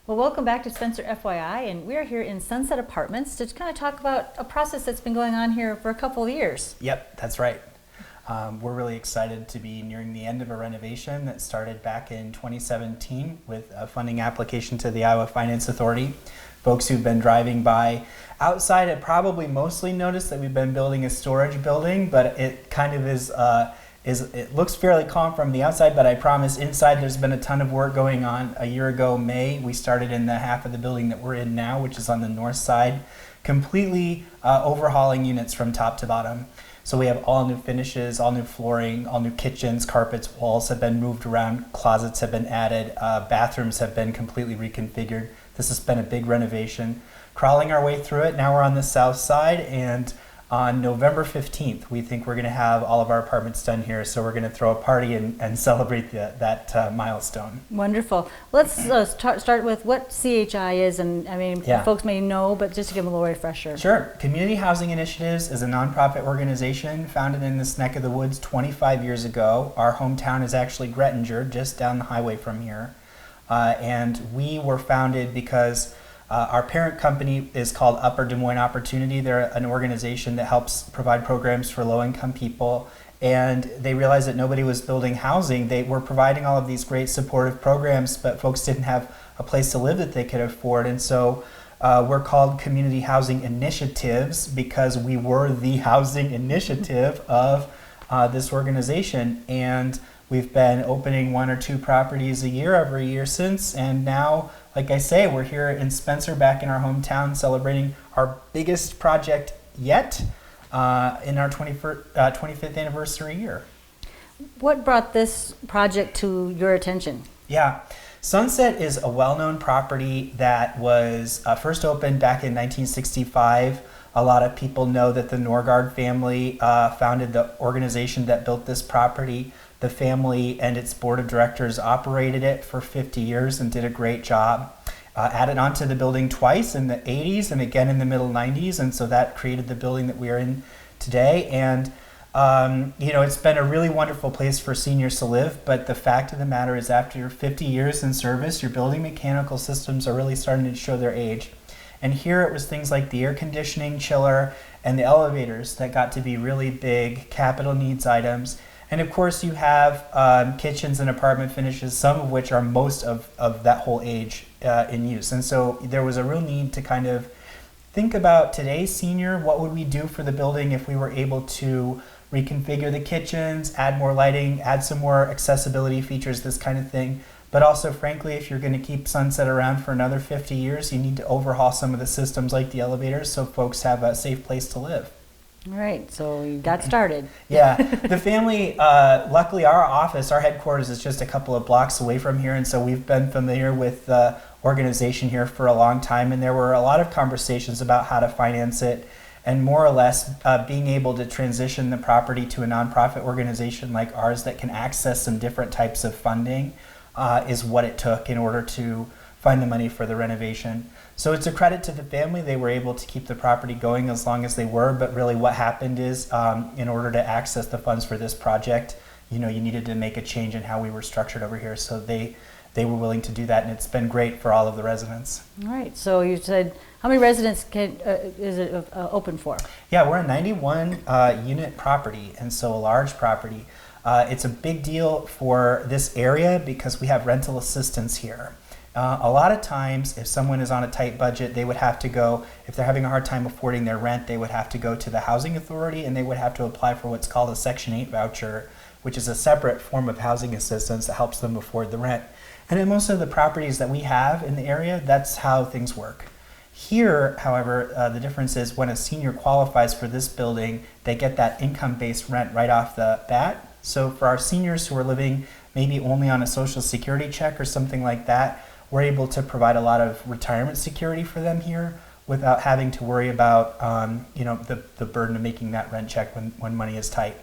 Well, welcome back to Spencer FYI, and we are here in Sunset Apartments to kind of talk about a process that's been going on here for a couple of years. Yep, that's right. We're really excited to be nearing the end of a renovation that started back in 2017 with a funding application to the Iowa Finance Authority. Folks who've been driving by outside have probably mostly noticed that we've been building a storage building, but it kind of it looks fairly calm from the outside, but I promise inside there's been a ton of work going on. A year ago, May, we started in the half of the building that we're in now, which is on the north side, completely overhauling units from top to bottom. So we have all new finishes, all new flooring, all new kitchens, carpets, walls have been moved around, closets have been added, bathrooms have been completely reconfigured. This has been a big renovation. Crawling our way through it, now we're on the south side, and on November 15th, we think we're going to have all of our apartments done here, so we're going to throw a party and celebrate that milestone. Wonderful. Let's start with what CHI is, and I mean, folks may know, but just to give them a little refresher. Sure. Community Housing Initiatives is a nonprofit organization founded in this neck of the woods 25 years ago. Our hometown is actually Grettinger, just down the highway from here. And we were founded because our parent company is called Upper Des Moines Opportunity. They're an organization that helps provide programs for low-income people, and they realized that nobody was building housing. They were providing all of these great supportive programs, but folks didn't have a place to live that they could afford, and so we're called Community Housing Initiatives because we were the housing initiative of this organization, and we've been opening 1 or 2 properties a year every year since, and now, like I say, we're here in Spencer, back in our hometown, celebrating our biggest project yet in our 25th anniversary year. What brought this project to your attention? Yeah, Sunset is a well-known property that was first opened back in 1965. A lot of people know that the Norgard family founded the organization that built this property. The family and its board of directors operated it for 50 years and did a great job. Added onto the building twice in the 80s and again in the middle 90s, and so that created the building that we are in today. And it's been a really wonderful place for seniors to live, but the fact of the matter is after your 50 years in service, your building mechanical systems are really starting to show their age. And here it was things like the air conditioning, chiller, and the elevators that got to be really big capital needs items. And of course you have kitchens and apartment finishes, some of which are most of that whole age in use. And so there was a real need to kind of think about today's senior, what would we do for the building if we were able to reconfigure the kitchens, add more lighting, add some more accessibility features, this kind of thing. But also, frankly, if you're going to keep Sunset around for another 50 years, you need to overhaul some of the systems like the elevators so folks have a safe place to live. All right, so you got started. Yeah, the family, luckily our office, our headquarters is just a couple of blocks away from here, and so we've been familiar with the organization here for a long time, and there were a lot of conversations about how to finance it, and more or less being able to transition the property to a nonprofit organization like ours that can access some different types of funding is what it took in order to find the money for the renovation. So it's a credit to the family. They were able to keep the property going as long as they were, but really what happened is in order to access the funds for this project, you needed to make a change in how we were structured over here. So they were willing to do that, and it's been great for all of the residents. All right, so you said, how many residents is it open for? Yeah, we're a 91 unit property, and so a large property. It's a big deal for this area because we have rental assistance here. A lot of times, if someone is on a tight budget, they would have to go, if they're having a hard time affording their rent, they would have to go to the housing authority and they would have to apply for what's called a Section 8 voucher, which is a separate form of housing assistance that helps them afford the rent. And in most of the properties that we have in the area, that's how things work. Here, however, the difference is when a senior qualifies for this building, they get that income-based rent right off the bat. So for our seniors who are living maybe only on a Social Security check or something like that, we're able to provide a lot of retirement security for them here without having to worry about the burden of making that rent check when money is tight.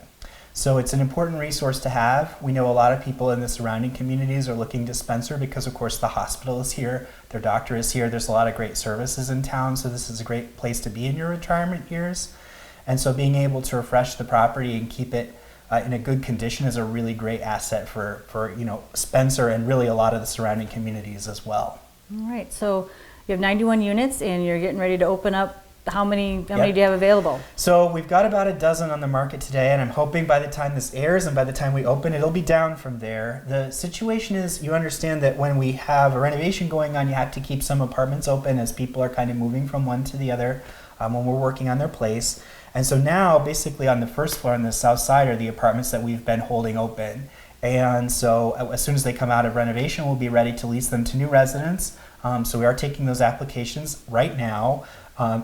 So it's an important resource to have. We know a lot of people in the surrounding communities are looking to Spencer because, of course, the hospital is here, their doctor is here, there's a lot of great services in town, so this is a great place to be in your retirement years. And so being able to refresh the property and keep it in a good condition is a really great asset for Spencer and really a lot of the surrounding communities as well. All right, so you have 91 units and you're getting ready to open up. How many do Yep. you have available? So we've got about a dozen on the market today, and I'm hoping by the time this airs and by the time we open, it'll be down from there. The situation is, you understand that when we have a renovation going on, you have to keep some apartments open as people are kind of moving from one to the other when we're working on their place. And so now, basically on the first floor on the south side are the apartments that we've been holding open. And so as soon as they come out of renovation, we'll be ready to lease them to new residents. So we are taking those applications right now.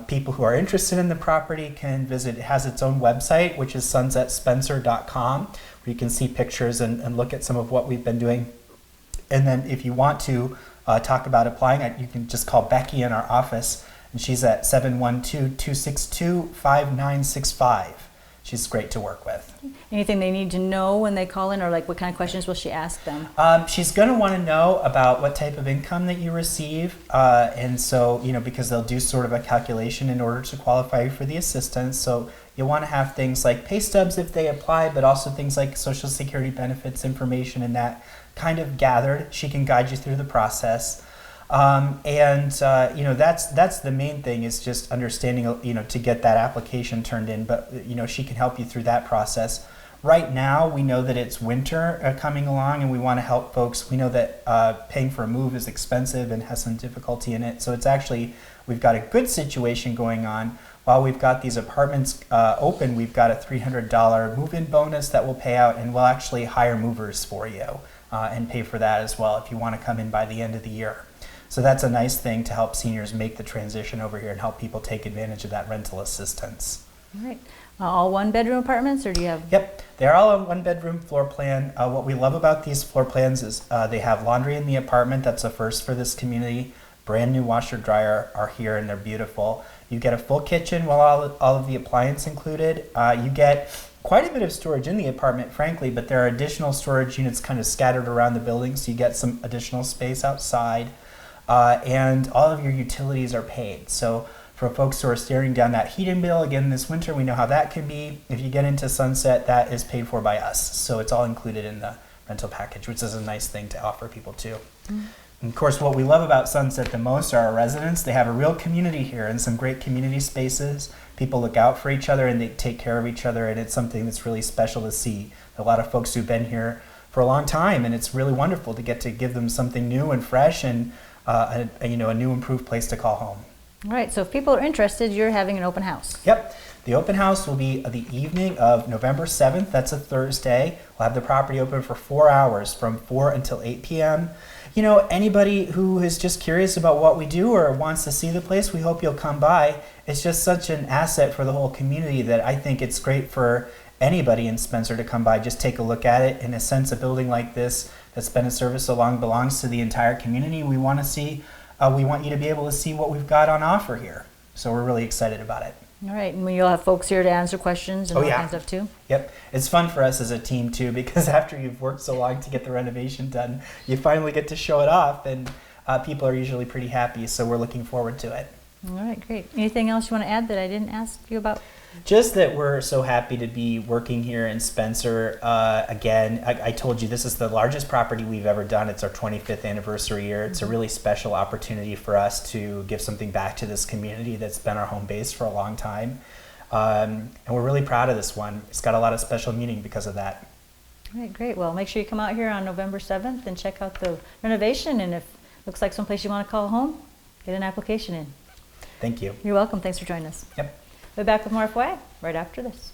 People who are interested in the property can visit. It has its own website, which is sunsetspencer.com, where you can see pictures and look at some of what we've been doing. And then if you want to talk about applying, you can just call Becky in our office, and she's at 712-262-5965. She's great to work with. Anything they need to know when they call in, or like what kind of questions will she ask them? She's going to want to know about what type of income that you receive. And so, because they'll do sort of a calculation in order to qualify you for the assistance. So you'll want to have things like pay stubs if they apply, but also things like Social Security benefits information and that kind of gathered. She can guide you through the process. That's the main thing, is just understanding, to get that application turned in. But, she can help you through that process. Right now, we know that it's winter coming along, and we want to help folks. We know that paying for a move is expensive and has some difficulty in it. So it's actually, we've got a good situation going on. While we've got these apartments open, we've got a $300 move-in bonus that will pay out, and we'll actually hire movers for you and pay for that as well if you want to come in by the end of the year. So that's a nice thing to help seniors make the transition over here and help people take advantage of that rental assistance. All right. All one-bedroom apartments, or do you have? Yep, they're all on one-bedroom floor plan. What we love about these floor plans is they have laundry in the apartment. That's a first for this community. Brand new washer dryer are here, and they're beautiful. You get a full kitchen with all of the appliance included. You get quite a bit of storage in the apartment, frankly, but there are additional storage units kind of scattered around the building, so you get some additional space outside. And all of your utilities are paid. So for folks who are staring down that heating bill, again, this winter, we know how that can be. If you get into Sunset, that is paid for by us. So it's all included in the rental package, which is a nice thing to offer people too. Mm-hmm. And of course, what we love about Sunset the most are our residents. They have a real community here and some great community spaces. People look out for each other and they take care of each other, and it's something that's really special to see. A lot of folks who've been here for a long time, and it's really wonderful to get to give them something new and fresh and a new improved place to call home. All right, so if people are interested, you're having an open house. Yep, the open house will be the evening of November 7th. That's a Thursday. We'll have the property open for 4 hours from 4 until 8 p.m. Anybody who is just curious about what we do or wants to see the place, we hope you'll come by. It's just such an asset for the whole community that I think it's great for anybody in Spencer to come by, just take a look at it. In a sense, a building like this that's been in service so long belongs to the entire community. We want you to be able to see what we've got on offer here. So we're really excited about it. All right, and you'll have folks here to answer questions and all kinds of stuff too? Yep, it's fun for us as a team too, because after you've worked so long to get the renovation done, you finally get to show it off, and people are usually pretty happy, so we're looking forward to it. All right, great. Anything else you want to add that I didn't ask you about? Just that we're so happy to be working here in Spencer. Again, I told you this is the largest property we've ever done. It's our 25th anniversary year. It's a really special opportunity for us to give something back to this community that's been our home base for a long time. And we're really proud of this one. It's got a lot of special meaning because of that. All right, great. Well, make sure you come out here on November 7th and check out the renovation. And if it looks like someplace you want to call home, get an application in. Thank you. You're welcome. Thanks for joining us. Yep. We'll be back with more FYI right after this.